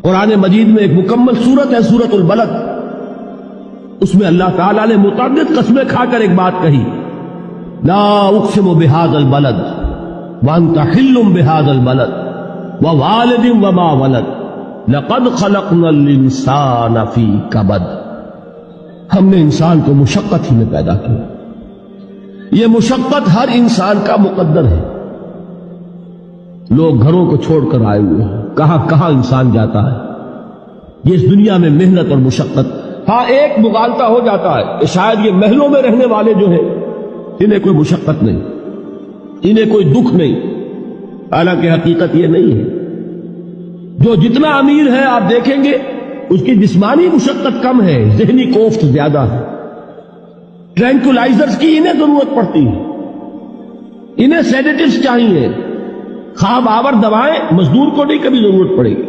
قرآن مجید میں ایک مکمل سورت ہے سورت البلد، اس میں اللہ تعالیٰ نے متعدد قسمیں کھا کر ایک بات کہی، لا اقسم بہذا البلد وانت حل بہذا البلد ووالد وما ولد لقد خلقنا الانسان فی کبد۔ ہم نے انسان کو مشقت ہی میں پیدا کیا، یہ مشقت ہر انسان کا مقدر ہے۔ لوگ گھروں کو چھوڑ کر آئے ہوئے ہیں، کہاں کہاں انسان جاتا ہے، یہ اس دنیا میں محنت اور مشقت۔ ہاں ایک مغالطہ ہو جاتا ہے کہ شاید یہ محلوں میں رہنے والے جو ہیں انہیں کوئی مشقت نہیں، انہیں کوئی دکھ نہیں، حالانکہ حقیقت یہ نہیں ہے۔ جو جتنا امیر ہے آپ دیکھیں گے اس کی جسمانی مشقت کم ہے، ذہنی کوفت زیادہ ہے۔ ٹرینکولائزرز کی انہیں ضرورت پڑتی ہے، انہیں سیڈیٹیوز چاہیے، خواب آور دوائیں مزدور کو نہیں کبھی ضرورت پڑے گی۔